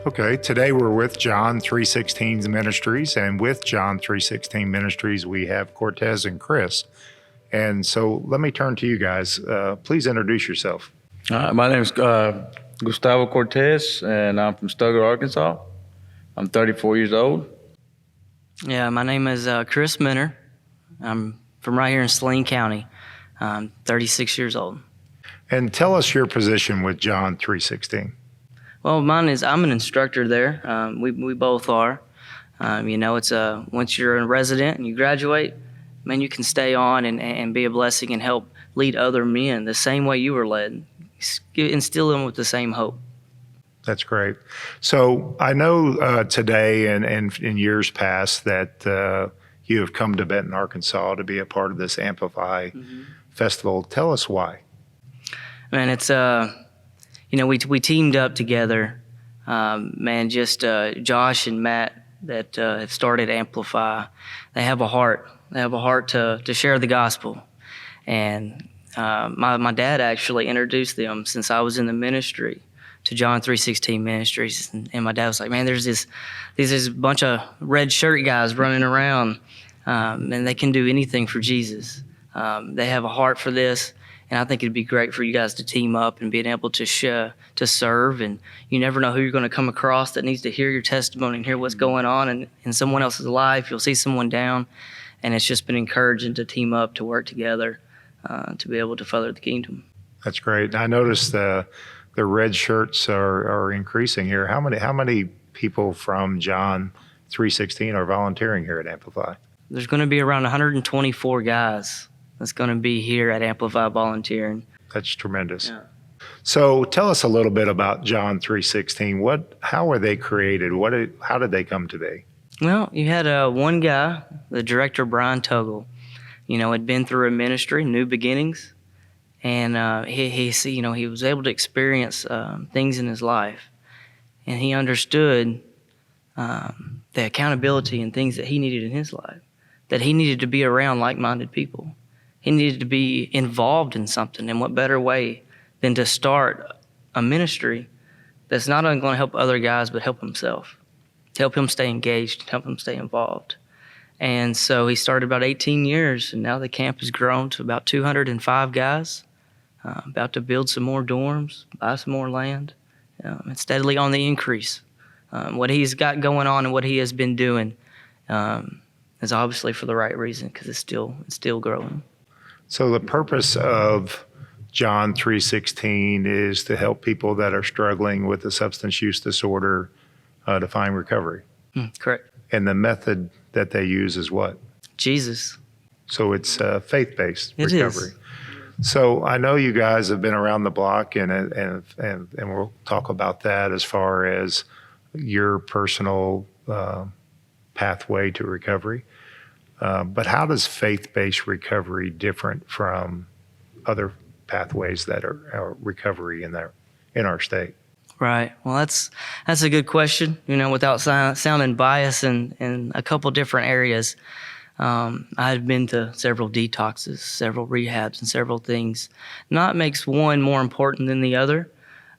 Okay, today we're with John 316 Ministries, and with John 316 Ministries, we have Cortez and Chris. And so let me turn to you guys. Please introduce yourself. My name is Gustavo Cortez, and I'm from Stuttgart, Arkansas. I'm 34 years old. Yeah, my name is Chris Minner. I'm from right here in Saline County. I'm 36 years old. And tell us your position with John 316. Well, mine is I'm an instructor there. We both are. It's once you're a resident and you graduate, man, you can stay on and be a blessing and help lead other men the same way you were led. Instill them with the same hope. That's great. So I know today and in years past that you have come to Benton, Arkansas to be a part of this Amplify Festival. Tell us why. Man, it's we teamed up together. Josh and Matt that have started Amplify. They have a heart. They have a heart to share the gospel. And my dad actually introduced them since I was in the ministry to John 316 Ministries. And my dad was like, man, there's this bunch of red shirt guys running around, and they can do anything for Jesus. They have a heart for this. And I think it'd be great for you guys to team up and being able to serve. And you never know who you're going to come across that needs to hear your testimony and hear what's going on in someone else's life. You'll see someone down. And it's just been encouraging to team up, to work together, to be able to further the kingdom. That's great. I noticed the red shirts are increasing here. How many people from John 316 are volunteering here at Amplify? There's going to be around 124 guys that's going to be here at Amplify volunteering. That's tremendous. Yeah. So tell us a little bit about John 316. How were they created? How did they come to be? Well, you had one guy, the director, Brian Tuggle, had been through a ministry, New Beginnings, and he was able to experience things in his life, and he understood the accountability and things that he needed in his life, that he needed to be around like-minded people. He needed to be involved in something, and what better way than to start a ministry that's not only going to help other guys, but help himself, to help him stay engaged, help him stay involved. And so he started about 18 years, and now the camp has grown to about 205 guys, about to build some more dorms, buy some more land. It's steadily on the increase. What he's got going on and what he has been doing is obviously for the right reason, because it's still growing. So the purpose of John 316 is to help people that are struggling with a substance use disorder to find recovery. Correct. And the method that they use is what? Jesus. So it's faith-based It recovery. Is. So I know you guys have been around the block, and we'll talk about that as far as your personal pathway to recovery. But how does faith-based recovery different from other pathways that are recovery in our state? Right. Well, that's a good question. Without sounding biased in a couple different areas, I've been to several detoxes, several rehabs, and several things. Not makes one more important than the other.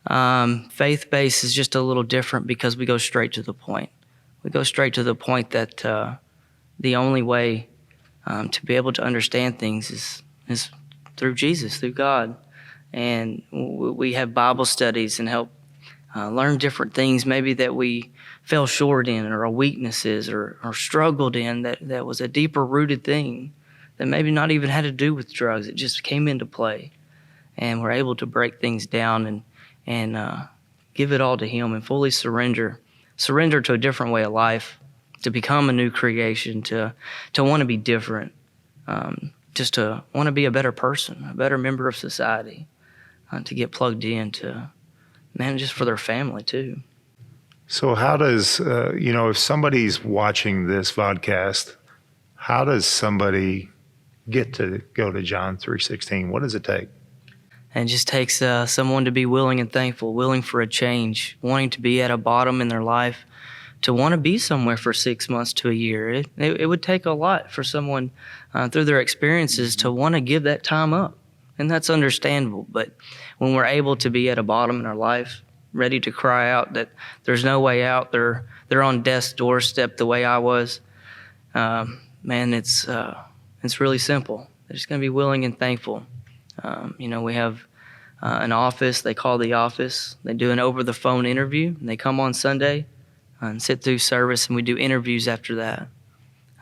Faith-based is just a little different because we go straight to the point. We go straight to the point that the only way to be able to understand things is through Jesus, through God. And we have Bible studies and help learn different things maybe that we fell short in, or our weaknesses, or struggled in, that was a deeper rooted thing that maybe not even had to do with drugs. It just came into play. And we're able to break things down and give it all to Him and fully surrender to a different way of life, to become a new creation, to want to be different, just to want to be a better person, a better member of society, to get plugged into, just for their family too. So how does, if somebody's watching this vodcast, how does somebody get to go to John 316? What does it take? And it just takes someone to be willing and thankful, willing for a change, wanting to be at a bottom in their life, to want to be somewhere for 6 months to a year. It would take a lot for someone through their experiences to want to give that time up. And that's understandable. But when we're able to be at a bottom in our life, ready to cry out that there's no way out. They're on death's doorstep the way I was. Man, it's really simple. They're just going to be willing and thankful. We have an office. They call the office. They do an over-the-phone interview, and they come on Sunday and sit through service, and we do interviews after that.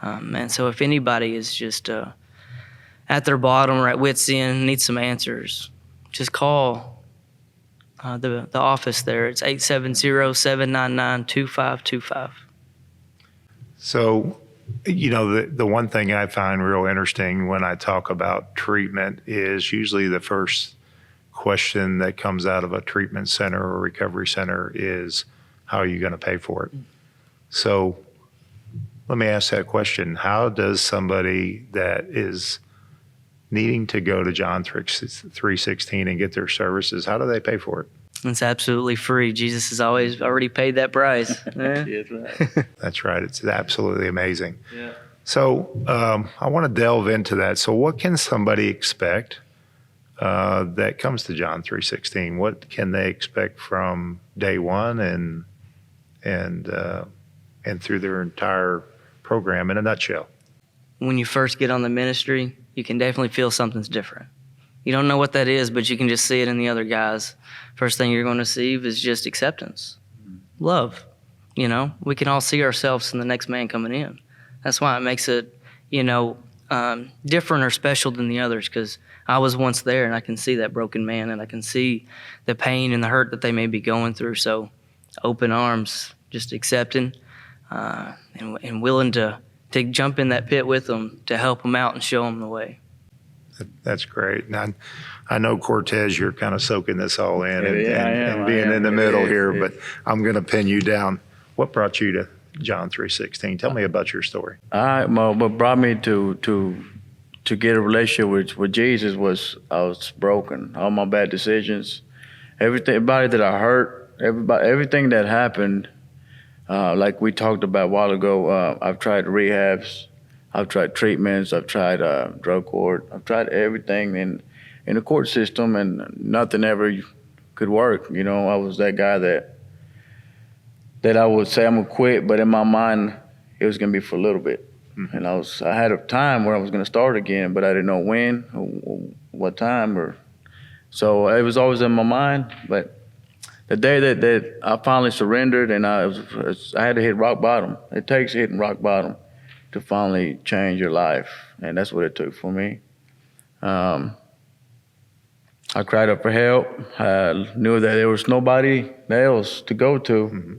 And so if anybody is just at their bottom or at wit's end, needs some answers, just call the office there. It's 870-799-2525. So, the one thing I find real interesting when I talk about treatment is usually the first question that comes out of a treatment center or recovery center is, how are you going to pay for it? So let me ask that question. How does somebody that is needing to go to John 3:16 and get their services, how do they pay for it? It's absolutely free. Jesus has already paid that price. Yeah. Yeah, that's right. That's right. It's absolutely amazing. Yeah. So I want to delve into that. So what can somebody expect that comes to John 3:16? What can they expect from day one and through their entire program in a nutshell? When you first get on the ministry, you can definitely feel something's different. You don't know what that is, but you can just see it in the other guys. First thing you're going to receive is just acceptance, love. We can all see ourselves in the next man coming in. That's why it makes it, different or special than the others, because I was once there and I can see that broken man and I can see the pain and the hurt that they may be going through. So open arms, just accepting and willing to jump in that pit with them to help them out and show them the way. That's great. And I know, Cortez, you're kind of soaking this all in and being in the middle here, but I'm going to pin you down. What brought you to John 3:16? Tell me about your story. What brought me to get a relationship with Jesus was I was broken. All my bad decisions, everybody that I hurt, everything that happened, like we talked about a while ago. I've tried rehabs, I've tried treatments, I've tried drug court, I've tried everything in the court system, and nothing ever could work. I was that guy that I would say I'm gonna quit, but in my mind, it was gonna be for a little bit. Mm-hmm. And I had a time where I was gonna start again, but I didn't know when, or what time, so it was always in my mind. But the day that I finally surrendered, and I had to hit rock bottom. It takes hitting rock bottom to finally change your life, and that's what it took for me. I cried up for help. I knew that there was nobody else to go to. Mm-hmm.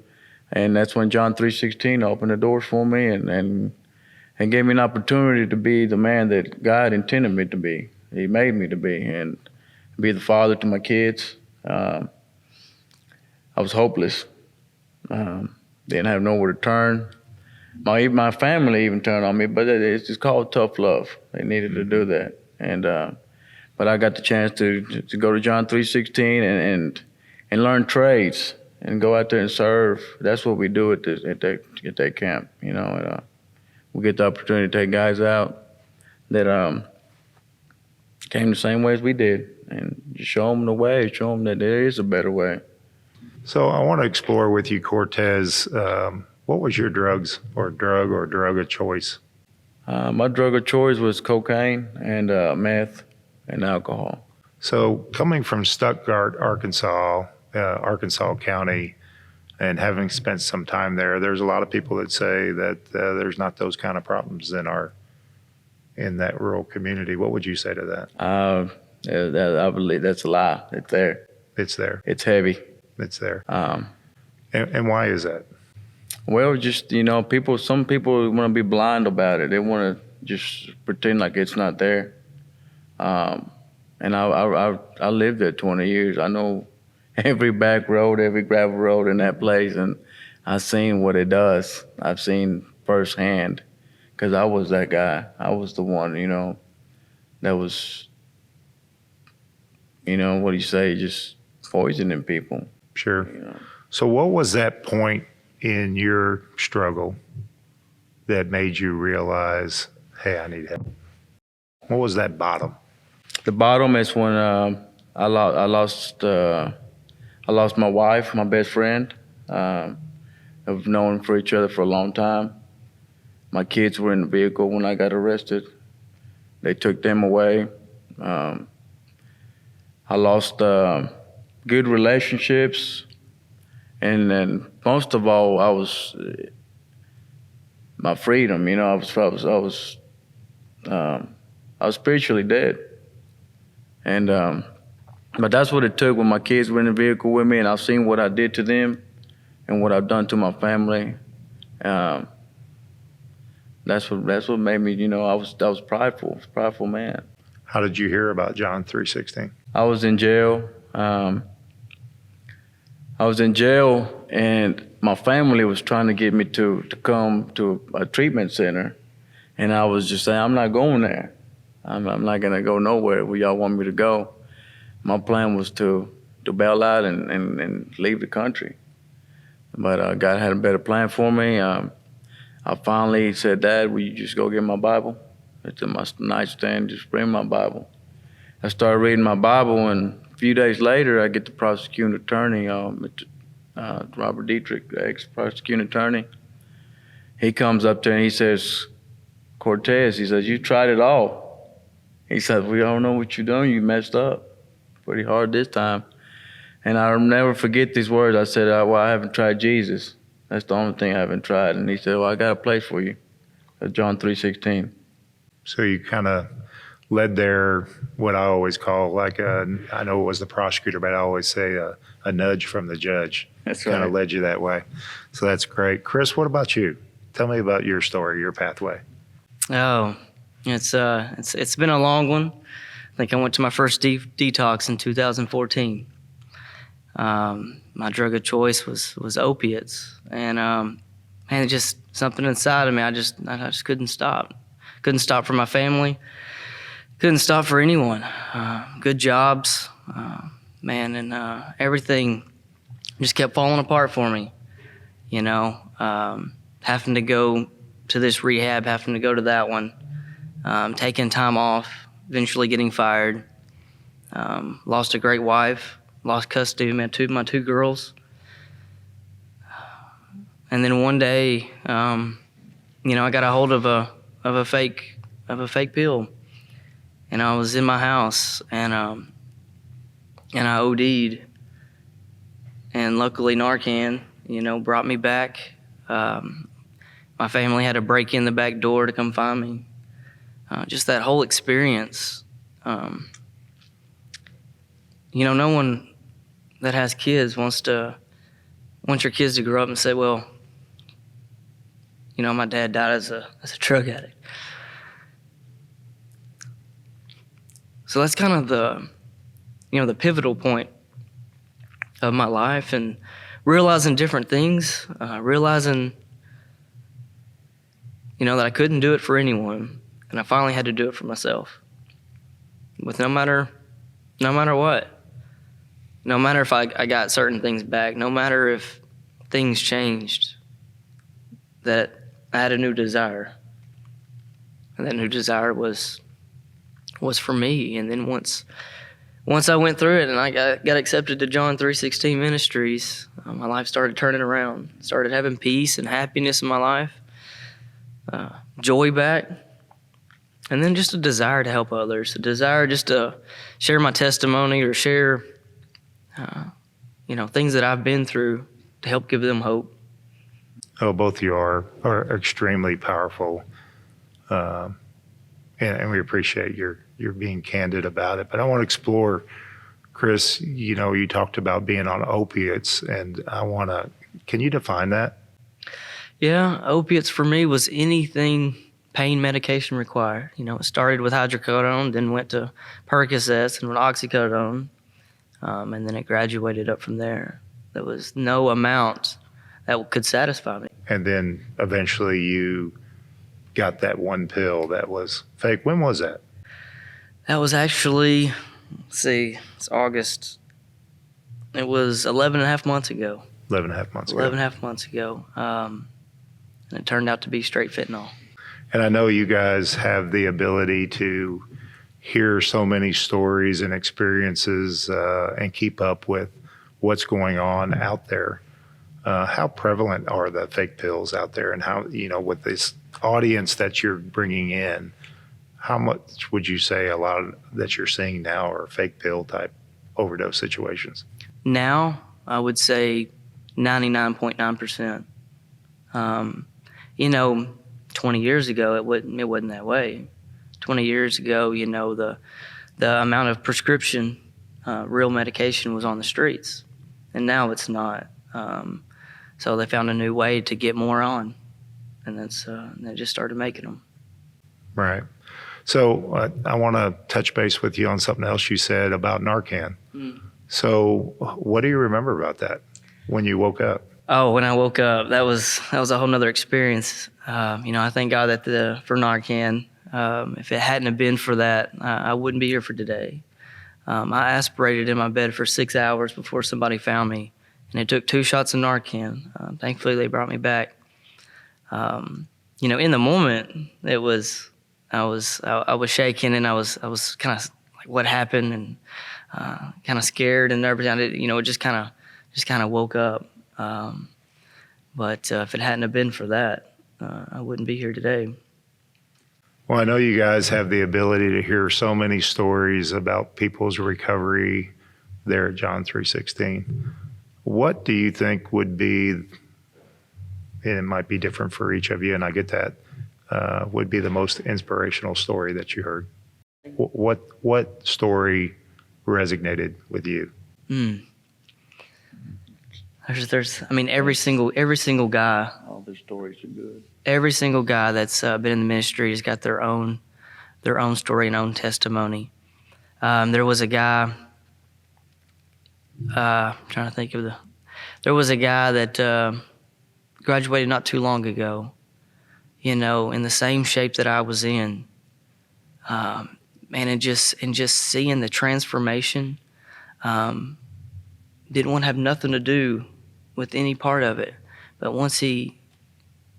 And that's when John 3:16 opened the doors for me and gave me an opportunity to be the man that God intended me to be. He made me to be, and be the father to my kids. I was hopeless. Didn't have nowhere to turn. My family even turned on me, but it's just called tough love. They needed to do that. But I got the chance to go to John 3:16 and learn trades and go out there and serve. That's what we do at that camp. We get the opportunity to take guys out that came the same way as we did, and just show them the way, show them that there is a better way. So I want to explore with you, Cortez. What was your drug of choice? My drug of choice was cocaine and meth and alcohol. So coming from Stuttgart, Arkansas County, and having spent some time there, there's a lot of people that say that there's not those kind of problems in that rural community. What would you say to that? I believe that's a lie. It's there. It's there. It's heavy. It's there. And why is that? Well, just, some people want to be blind about it. They want to just pretend like it's not there. And I lived there 20 years. I know every back road, every gravel road in that place, and I've seen what it does. I've seen firsthand, because I was that guy. I was the one, that was, what do you say, just poisoning people. Sure. So what was that point in your struggle that made you realize, hey, I need help? What was that bottom? The bottom is when I lost I lost my wife, my best friend. I've known for each other for a long time. My kids were in the vehicle when I got arrested. They took them away. I lost good relationships, and then most of all, I was my freedom. I was spiritually dead, and but that's what it took when my kids were in the vehicle with me, and I've seen what I did to them and what I've done to my family. That's what made me, I was prideful man. How did you hear about John 3:16? I was in jail. And my family was trying to get me to come to a treatment center, and I was just saying, I'm not going there. I'm not gonna go nowhere where y'all want me to go. My plan was to bail out and leave the country. But God had a better plan for me. I finally said, Dad, will you just go get my Bible? It's in my nightstand, just bring my Bible. I started reading my Bible, and a few days later, I get the prosecuting attorney, Robert Dietrich, the ex-prosecuting attorney. He comes up there and he says, Cortez, he says, you tried it all. He says, we don't know what you're doing. You messed up pretty hard this time. And I'll never forget these words. I said, well, I haven't tried Jesus. That's the only thing I haven't tried. And he said, well, I got a place for you. John 3:16. So you kind of led there what I always call I know it was the prosecutor, but I always say a nudge from the judge. That's right. Kind of led you that way. So that's great. Chris, what about you? Tell me about your story, your pathway. Oh, it's been a long one. I think I went to my first detox in 2014. My drug of choice was opiates, and just something inside of me. I just couldn't stop. Couldn't stop for my family. Couldn't stop for anyone. Good jobs, and everything just kept falling apart for me. Having to go to this rehab, having to go to that one, taking time off, eventually getting fired. Lost a great wife. Lost custody of my two girls. And then one day, I got a hold of a fake pill, and I was in my house, and I OD'd, and luckily Narcan, brought me back. My family had to break in the back door to come find me. Just that whole experience. No one that has kids wants your kids to grow up and say, well, my dad died as a drug addict. So that's kind of the pivotal point of my life, and realizing different things, realizing, that I couldn't do it for anyone, and I finally had to do it for myself. With no matter what. No matter if I got certain things back, no matter if things changed, that I had a new desire. And that new desire was for me. And then once I went through it and I got accepted to John 3:16 Ministries, my life started turning around. Started having peace and happiness in my life, joy back, and then just a desire to help others, a desire just to share my testimony or share things that I've been through to help give them hope. Oh, both of you are extremely powerful, and we appreciate your being candid about it. But I want to explore, Chris. You talked about being on opiates, and can you define that? Yeah, opiates for me was anything pain medication required. It started with hydrocodone, then went to Percocets and oxycodone. And then it graduated up from there. There was no amount that could satisfy me. And then eventually you got that one pill that was fake. When was that? That was actually, it's August. It was 11 and a half months ago. 11 and a half months ago. 11 and a half months ago. And it turned out to be straight fentanyl. And I know you guys have the ability to hear so many stories and experiences and keep up with what's going on out there, how prevalent are the fake pills out there, and how, with this audience that you're bringing in, how much would you say a lot that you're seeing now are fake pill type overdose situations? Now, I would say 99.9%. 20 years ago, it wasn't that way. 20 years ago, the amount of prescription, real medication was on the streets, and now it's not. So they found a new way to get more on, and they just started making them. Right. So I want to touch base with you on something else you said about Narcan. So what do you remember about that when you woke up? Oh, when I woke up, that was a whole nother experience. I thank God that for Narcan. If it hadn't have been for that, I wouldn't be here for today. I aspirated in my bed for 6 hours before somebody found me, and it took 2 shots of Narcan. Thankfully, they brought me back. In the moment, I was shaking, and I was kind of like, what happened, and kind of scared and nervous. It just kind of woke up. But if it hadn't have been for that, I wouldn't be here today. Well, I know you guys have the ability to hear so many stories about people's recovery there at John 3:16. What do you think would be, and it might be different for each of you, and I get that, would be the most inspirational story that you heard? What story resonated with you? Every single guy. All their stories are good. Every single guy that's been in the ministry has got their own story and own testimony. There was a guy. There was a guy that graduated not too long ago. In the same shape that I was in. And just seeing the transformation. Didn't want to have nothing to do with any part of it. But once he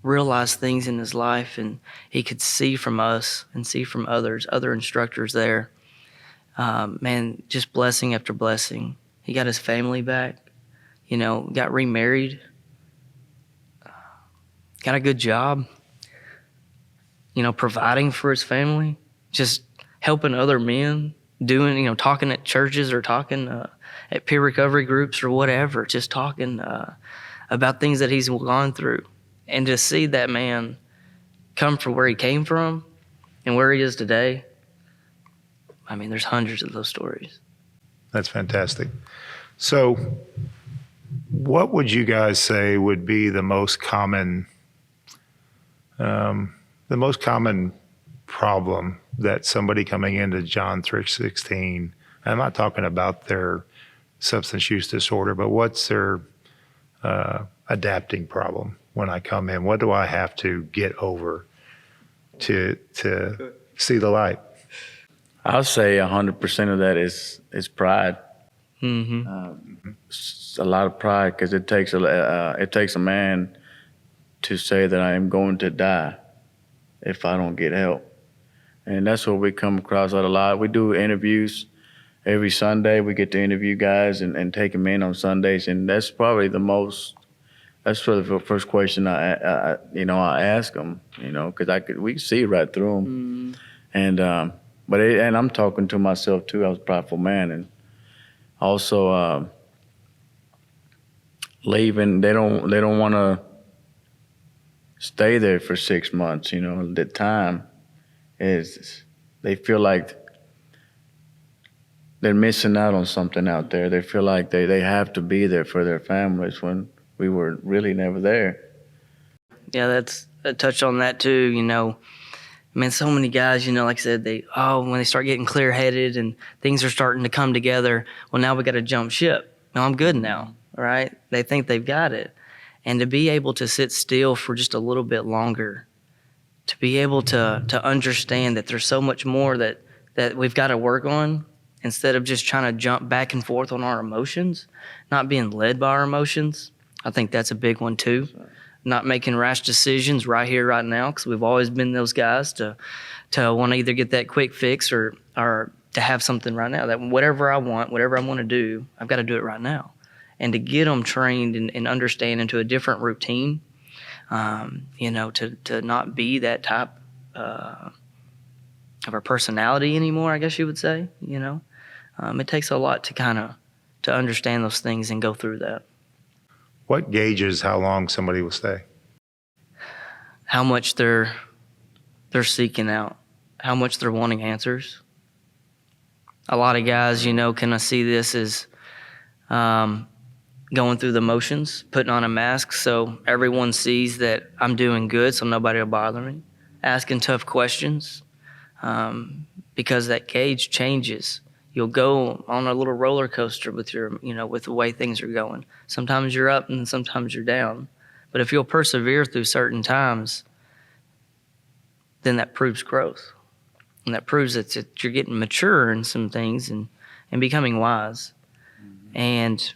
realized things in his life, and he could see from us and see from other instructors there, just blessing after blessing. He got his family back, got remarried, got a good job, providing for his family, just helping other men, doing, talking at churches or talking at peer recovery groups or whatever, just talking about things that he's gone through. And to see that man come from where he came from and where he is today, there's hundreds of those stories. That's fantastic. So what would you guys say would be the most common problem that somebody coming into John 3:16, I'm not talking about their substance use disorder, but what's their adapting problem when I come in? What do I have to get over to see the light? I'll say 100% of that is pride. It's a lot of pride, because it takes a man to say that I am going to die if I don't get help. And that's what we come across a lot. We do interviews every Sunday. We get to interview guys and take them in on Sundays, and that's probably that's sort of the first question I ask them, because we can see right through them. And and I'm talking to myself too. I was a prideful man, and also leaving. They don't want to stay there for 6 months. The time is, they feel like they're missing out on something out there. They feel like they have to be there for their families when we were really never there. Yeah, I touched on that too. So many guys, like I said, when they start getting clear-headed and things are starting to come together, well, now we got to jump ship. No, I'm good now, right? They think they've got it. And to be able to sit still for just a little bit longer, to be able to understand that there's so much more that we've got to work on, instead of just trying to jump back and forth on our emotions, not being led by our emotions. I think that's a big one too. Not making rash decisions right here, right now, because we've always been those guys to want to either get that quick fix or to have something right now. That whatever I want to do, I've got to do it right now. and to get them trained and understand into a different routine, to not be that type of a personality anymore, I guess you would say, It takes a lot to understand those things and go through that. What gauges how long somebody will stay? How much they're seeking out, how much they're wanting answers. A lot of guys, kind of see this as going through the motions, putting on a mask so everyone sees that I'm doing good, so nobody will bother me. Asking tough questions, because that gauge changes. You'll go on a little roller coaster with with the way things are going. Sometimes you're up and sometimes you're down. But if you'll persevere through certain times, then that proves growth. And that proves that you're getting mature in some things and becoming wise. Mm-hmm. And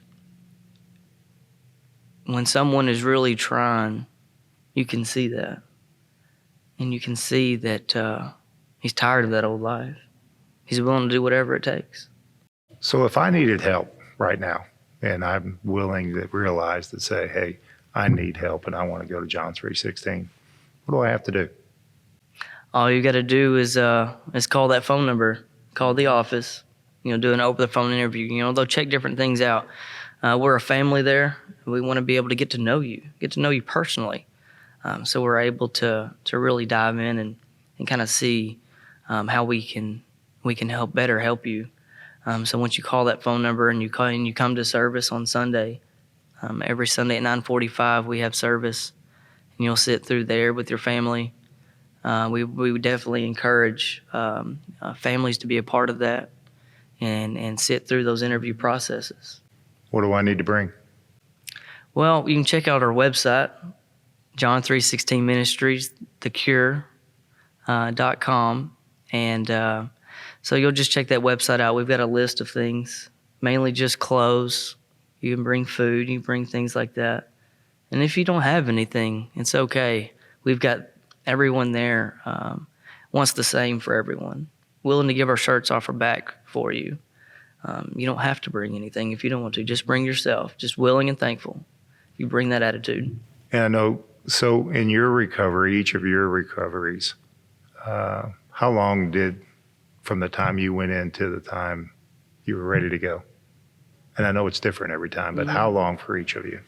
when someone is really trying, you can see that. And you can see that he's tired of that old life. He's willing to do whatever it takes. So if I needed help right now, and I'm willing to realize that say, hey, I need help and I want to go to John 3:16, what do I have to do? All you got to do is call that phone number, call the office, do an over-the-phone interview. They'll check different things out. We're a family there. We want to be able to get to know you personally. So we're able to really dive in and kind of see how we can help you. So once you call that phone number and you come to service on Sunday, every Sunday at 9:45 we have service, and you'll sit through there with your family. We would definitely encourage families to be a part of that and sit through those interview processes. What do I need to bring? Well, you can check out our website, John 3:16 Ministries, thecure.com, and so you'll just check that website out. We've got a list of things, mainly just clothes. You can bring food, you can bring things like that. And if you don't have anything, it's okay. We've got everyone there wants the same for everyone, willing to give our shirts off our back for you. You don't have to bring anything if you don't want to. Just bring yourself, just willing and thankful. You bring that attitude. And I know, so in your recovery, each of your recoveries, how long from the time you went in to the time you were ready to go? And I know it's different every time, but how long for each of you?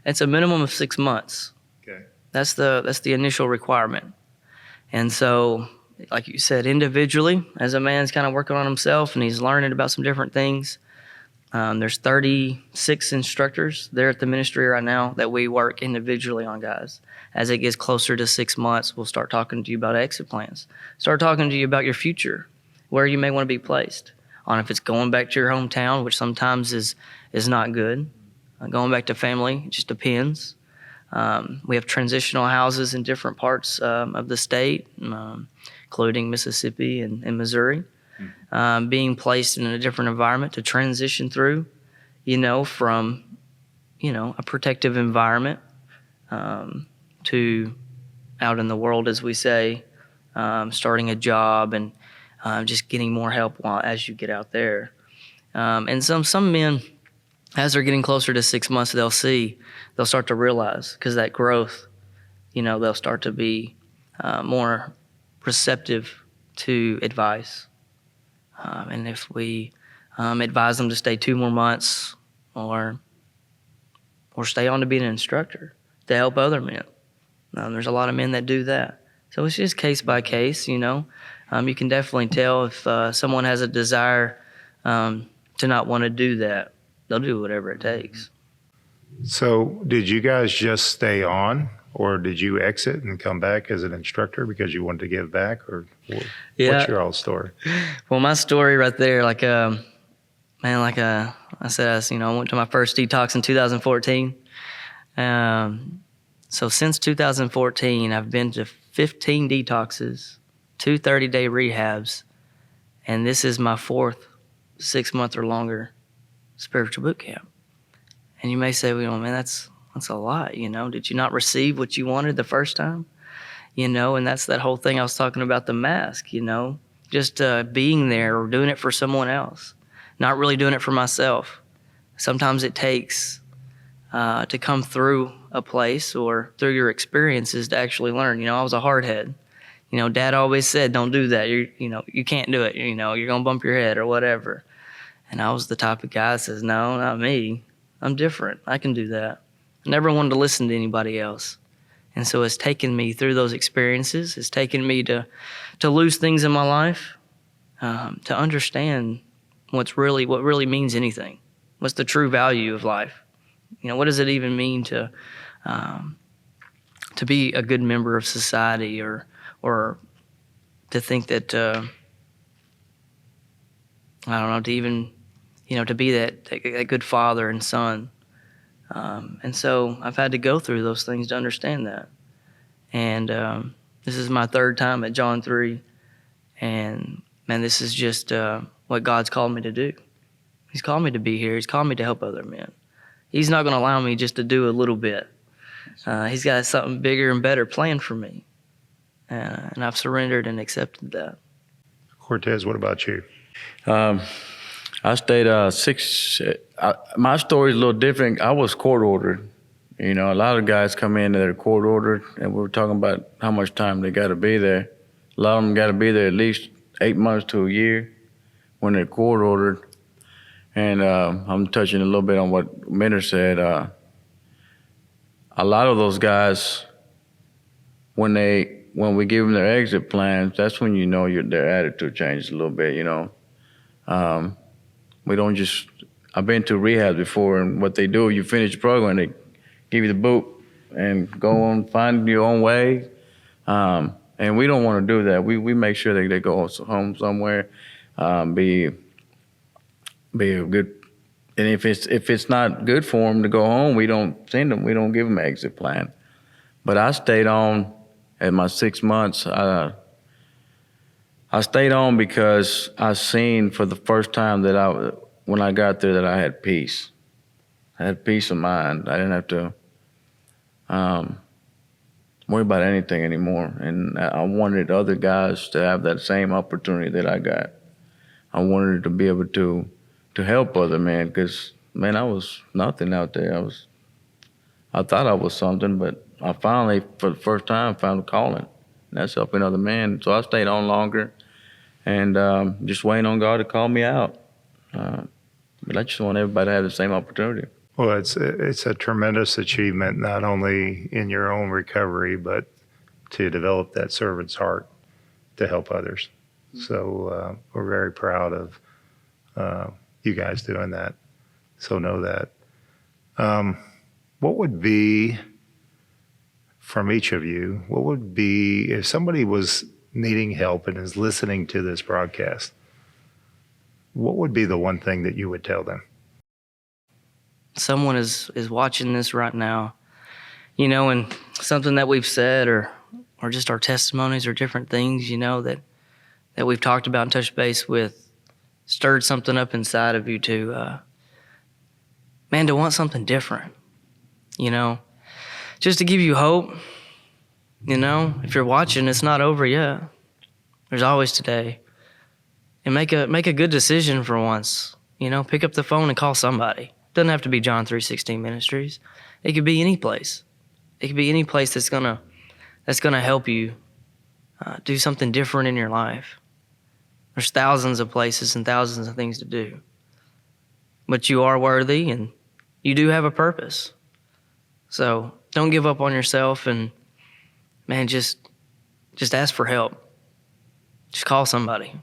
It's a minimum of 6 months. Okay. That's the initial requirement. And so, like you said, individually, as a man's kind of working on himself and he's learning about some different things, there's 36 instructors there at the ministry right now that we work individually on, guys. As it gets closer to 6 months, we'll start talking to you about exit plans. Start talking to you about your future, where you may want to be placed, on if it's going back to your hometown, which sometimes is not good. Going back to family, it just depends. We have transitional houses in different parts of the state, including Mississippi and Missouri, being placed in a different environment to transition through, from, a protective environment to out in the world, as we say, starting a job and just getting more help as you get out there. And some men, as they're getting closer to 6 months, they'll start to realize, because that growth, they'll start to be more receptive to advice. And if we advise them to stay 2 more months or stay on to be an instructor to help other men, there's a lot of men that do that. So it's just case by case, You can definitely tell if someone has a desire to not want to do that. They'll do whatever it takes. So did you guys just stay on, or did you exit and come back as an instructor because you wanted to give back, or what's your all story? Well, my story right there, I said, I went to my first detox in 2014. So since 2014, I've been to 15 detoxes, 2 30-day rehabs, and this is my 4th 6-month or longer spiritual boot camp. And you may say, well, man, that's a lot, Did you not receive what you wanted the first time? And that's that whole thing I was talking about, the mask, just being there or doing it for someone else, not really doing it for myself. sometimes it takes to come through a place or through your experiences to actually learn. You know, I was a hardhead. You know, Dad always said, "Don't do that. You can't do it. You know, you're gonna bump your head or whatever." And I was the type of guy that says, "No, not me. I'm different. I can do that." I never wanted to listen to anybody else. And so it's taken me through those experiences. It's taken me to lose things in my life, to understand what really means anything. What's the true value of life? You know, what does it even mean to be a good member of society, or to think that I don't know, to even, you know, to be that good father and son. And so I've had to go through those things to understand that. And this is my third time at John 3. And, man, this is just what God's called me to do. He's called me to be here. He's called me to help other men. He's not going to allow me just to do a little bit. He's got something bigger and better planned for me. And I've surrendered and accepted that. Cortez, what about you? I stayed my story is a little different. I was court ordered. You know, a lot of guys come in that are court ordered, and we were talking about how much time they got to be there. A lot of them got to be there at least 8 months to a year when they're court ordered. And I'm touching a little bit on what Minter said. A lot of those guys, when we give them their exit plans, that's when you know their attitude changes a little bit. You know, we don't just. I've been to rehab before, and what they do, you finish the program, they give you the boot and go on, find your own way. And we don't want to do that. We make sure they go home somewhere, be a good. And if it's not good for them to go home, we don't send them. We don't give them an exit plan. But I stayed on at my 6 months. I stayed on because I seen for the first time that when I got there, that I had peace. I had peace of mind. I didn't have to worry about anything anymore. And I wanted other guys to have that same opportunity that I got. I wanted to be able to help other men, because, man, I was nothing out there. I thought I was something, but I finally, for the first time, found a calling. And that's helping other men. So I stayed on longer and just waiting on God to call me out. But I just want everybody to have the same opportunity. Well, it's a tremendous achievement, not only in your own recovery, but to develop that servant's heart to help others. So we're very proud of you guys doing that. So know that. What would be, from each of you, what would be, if somebody was needing help and is listening to this broadcast, what would be the one thing that you would tell them? Someone is watching this right now, you know, and something that we've said or just our testimonies or different things, you know, that we've talked about and touched base with, stirred something up inside of you to want something different, you know, just to give you hope. You know, if you're watching, it's not over yet. There's always today. And make a good decision for once. You know, pick up the phone and call somebody. Doesn't have to be John 3:16 Ministries. It could be any place. It could be any place that's gonna help you do something different in your life. There's thousands of places and thousands of things to do. But you are worthy and you do have a purpose. So don't give up on yourself, and, man, just ask for help. Just call somebody.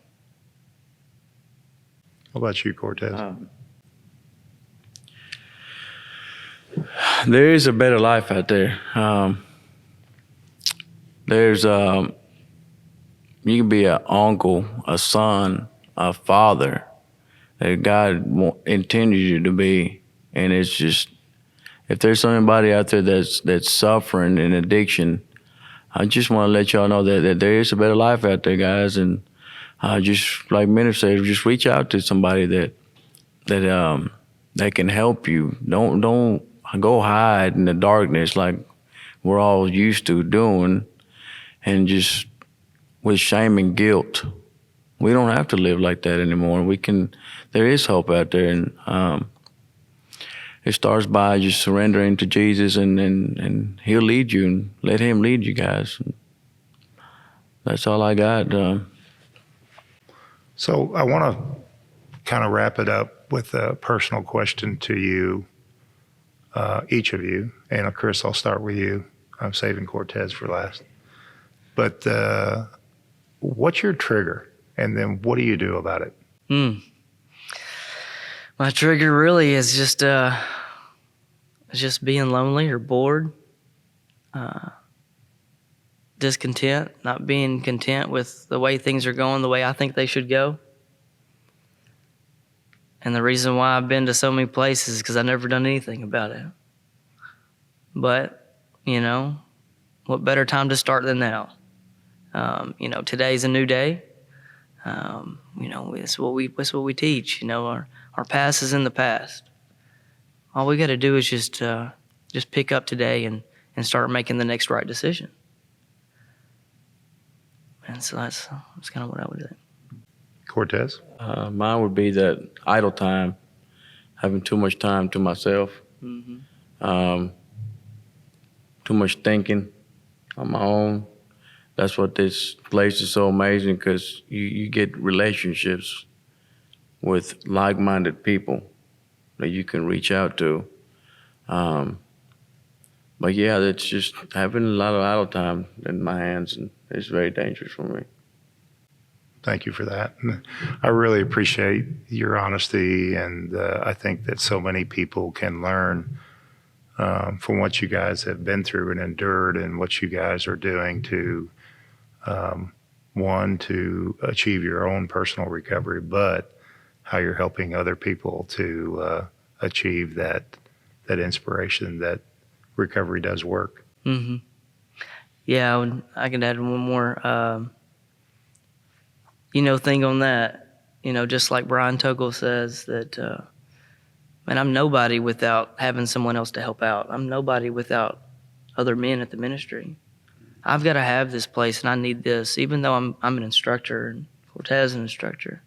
What about you, Cortez? There is a better life out there. There's you can be an uncle, a son, a father that God intended you to be, and it's just, if there's somebody out there that's suffering an addiction, I just want to let y'all know that there is a better life out there, guys. And just like Minter said, just reach out to somebody that can help you. Don't go hide in the darkness like we're all used to doing, and just with shame and guilt. We don't have to live like that anymore. There is hope out there, and it starts by just surrendering to Jesus, and He'll lead you, and let Him lead you guys. That's all I got. So I want to kind of wrap it up with a personal question to you, each of you. And Chris, I'll start with you. I'm saving Cortez for last. But what's your trigger? And then what do you do about it? My trigger really is just being lonely or bored, discontent, not being content with the way things are going, the way I think they should go. And the reason why I've been to so many places is because I've never done anything about it. But, you know, what better time to start than now? You know, today's a new day. You know, it's what we teach. You know, our past is in the past. All we got to do is just pick up today and start making the next right decision. And so that's kind of what I would do. Cortez? Mine would be that idle time, having too much time to myself, too much thinking on my own. That's what this place is so amazing, because you get relationships with like-minded people that you can reach out to. But yeah, it's just having a lot of idle time in my hands, and it's very dangerous for me. Thank you for that. I really appreciate your honesty, and I think that so many people can learn from what you guys have been through and endured, and what you guys are doing to, one, to achieve your own personal recovery, but how you're helping other people to achieve that inspiration that recovery does work. Mm-hmm. Yeah, I could add one more, thing on that. You know, just like Brian Tuggle says that, man, I'm nobody without having someone else to help out. I'm nobody without other men at the ministry. I've got to have this place, and I need this, even though I'm an instructor and Cortez is an instructor.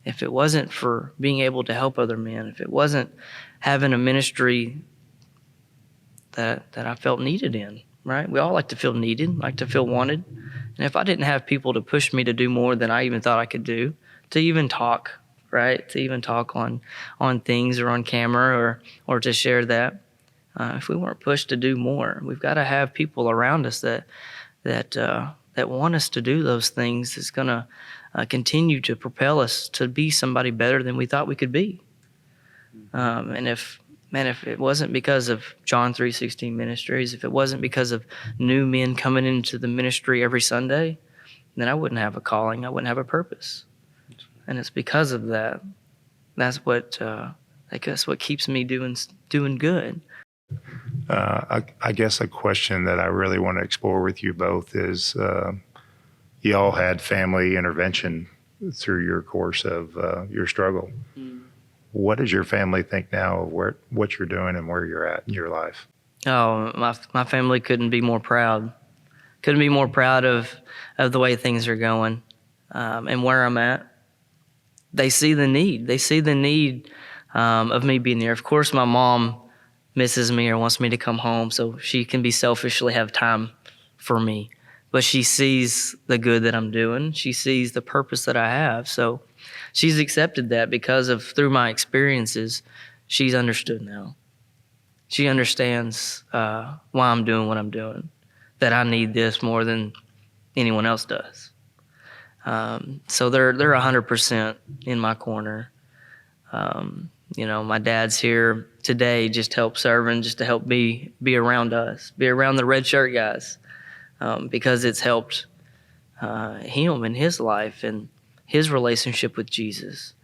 If it wasn't for being able to help other men, if it wasn't having a ministry that I felt needed in, right? We all like to feel needed, like to feel wanted. And if I didn't have people to push me to do more than I even thought I could do, to even talk, right? To even talk on things or on camera or to share that. If we weren't pushed to do more, we've got to have people around us that want us to do those things. That's going to continue to propel us to be somebody better than we thought we could be. And if it wasn't because of John 3:16 Ministries, if it wasn't because of new men coming into the ministry every Sunday, then I wouldn't have a calling. I wouldn't have a purpose. And it's because of that. That's what keeps me doing good. I guess a question that I really want to explore with you both is, you all had family intervention through your course of your struggle. What does your family think now of what you're doing and where you're at in your life? Oh, my family couldn't be more proud. Couldn't be more proud of the way things are going and where I'm at. They see the need. They see the need of me being there. Of course, my mom misses me or wants me to come home so she can be selfishly have time for me. But she sees the good that I'm doing. She sees the purpose that I have. So she's accepted that because of through my experiences, she's understood now. She understands why I'm doing what I'm doing, that I need this more than anyone else does. So they're 100% in my corner. My dad's here today just to help serving, just to help be around us, be around the red shirt guys, because it's helped him in his life and his relationship with Jesus.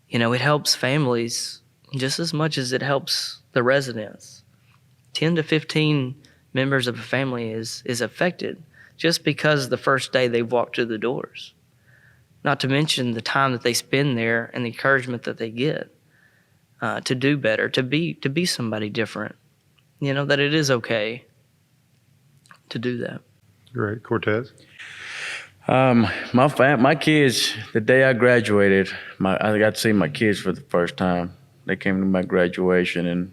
You know, it helps families just as much as it helps the residents. 10 to 15 members of a family is affected just because the first day they've walked through the doors. Not to mention the time that they spend there and the encouragement that they get to do better, to be somebody different. You know, that it is okay to do that. Great. Cortez? My kids, the day I graduated, I got to see my kids for the first time. They came to my graduation, and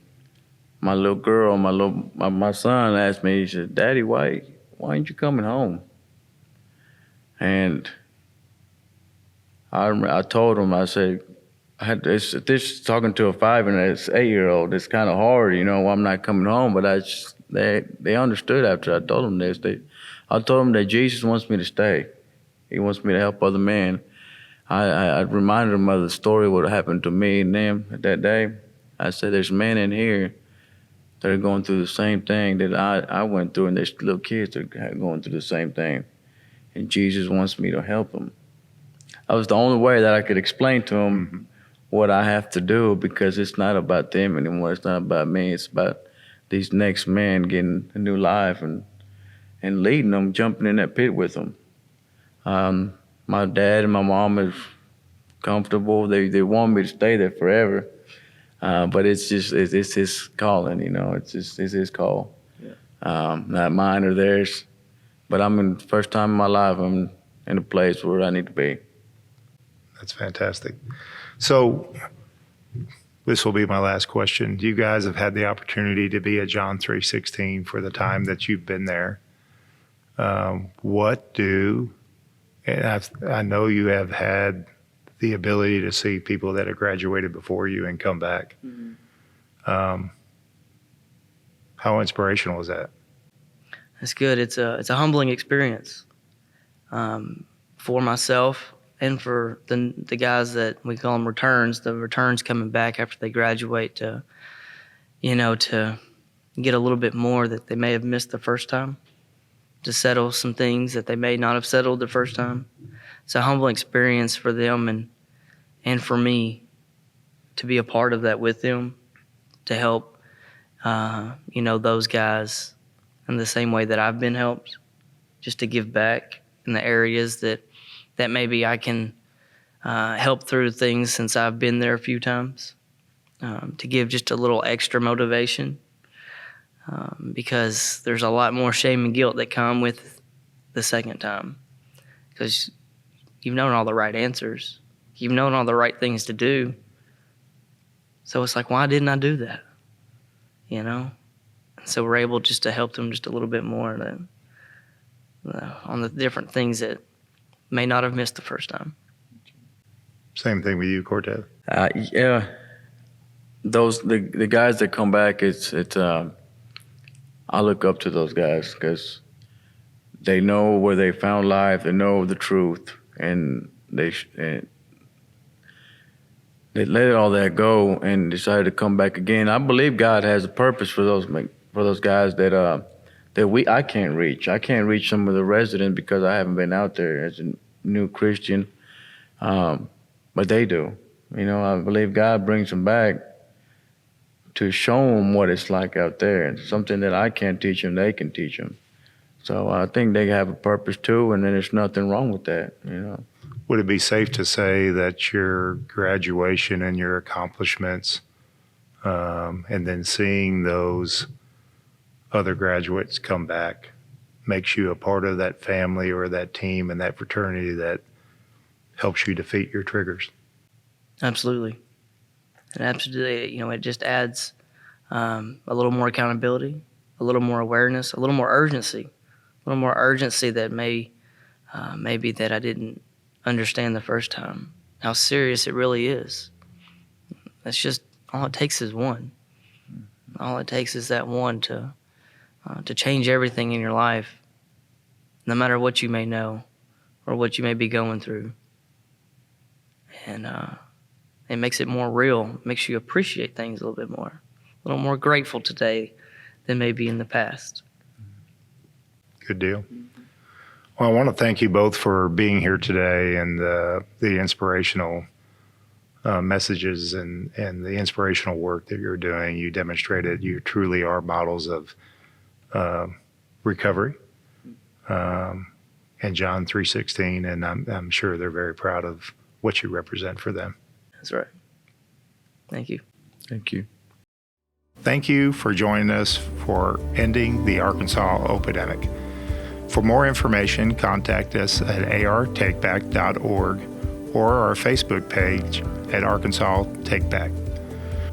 my little girl, my son asked me, he said, "Daddy, why ain't you coming home?" And I told him, I said, I had this talking to a 5 and an 8-year-old. It's kind of hard, I'm not coming home. But they understood after I told them this. I told them that Jesus wants me to stay. He wants me to help other men. I reminded them of the story what happened to me and them that day. I said, there's men in here that are going through the same thing that I went through, and there's little kids that are going through the same thing. And Jesus wants me to help them. That was the only way that I could explain to them what I have to do, because it's not about them anymore. It's not about me. It's about these next men getting a new life and leading them, jumping in that pit with them. My dad and my mom is comfortable. They want me to stay there forever. But it's his calling, It's his call. Yeah. Not mine or theirs. But first time in my life, I'm in a place where I need to be. That's fantastic. So this will be my last question. You guys have had the opportunity to be at John 3:16 for the time that you've been there. And I know you have had the ability to see people that have graduated before you and come back. Mm-hmm. How inspirational is that? That's good. It's a humbling experience for myself and for the guys that we call them returns. The returns coming back after they graduate to get a little bit more that they may have missed the first time, to settle some things that they may not have settled the first time. It's a humbling experience for them and for me to be a part of that with them, to help those guys in the same way that I've been helped, just to give back in the areas that maybe I can help through things since I've been there a few times, to give just a little extra motivation, because there's a lot more shame and guilt that come with the second time, because you've known all the right answers. You've known all the right things to do. So it's like, why didn't I do that? So we're able just to help them just a little bit more on the different things that may not have missed the first time. Same thing with you, Cortez. Yeah, the guys that come back, I look up to those guys because they know where they found life, they know the truth, and they let all that go and decided to come back again. I believe God has a purpose for those guys that I can't reach. I can't reach some of the residents because I haven't been out there as a new Christian, but they do. I believe God brings them back to show them what it's like out there, and something that I can't teach them, they can teach them. So I think they have a purpose too, and then there's nothing wrong with that. Would it be safe to say that your graduation and your accomplishments, and then seeing those other graduates come back, makes you a part of that family or that team and that fraternity that helps you defeat your triggers? Absolutely. And absolutely, it just adds a little more accountability, a little more awareness, a little more urgency that maybe that I didn't understand the first time, how serious it really is. That's just, all it takes is one. All it takes is that one to change everything in your life, no matter what you may know or what you may be going through. And it makes it more real, makes you appreciate things a little bit more, a little more grateful today than maybe in the past. Good deal. Well, I want to thank you both for being here today and the inspirational messages and the inspirational work that you're doing. You demonstrated you truly are models of recovery, and John 3:16, and I'm sure they're very proud of what you represent for them. That's right. Thank you. Thank you. Thank you for joining us for Ending the Arkansas Opidemic. For more information, contact us at artakeback.org or our Facebook page at Arkansas Takeback.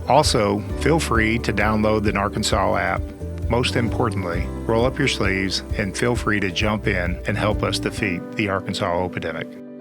Also, feel free to download the Arkansas app. Most importantly, roll up your sleeves and feel free to jump in and help us defeat the Arkansas Opidemic.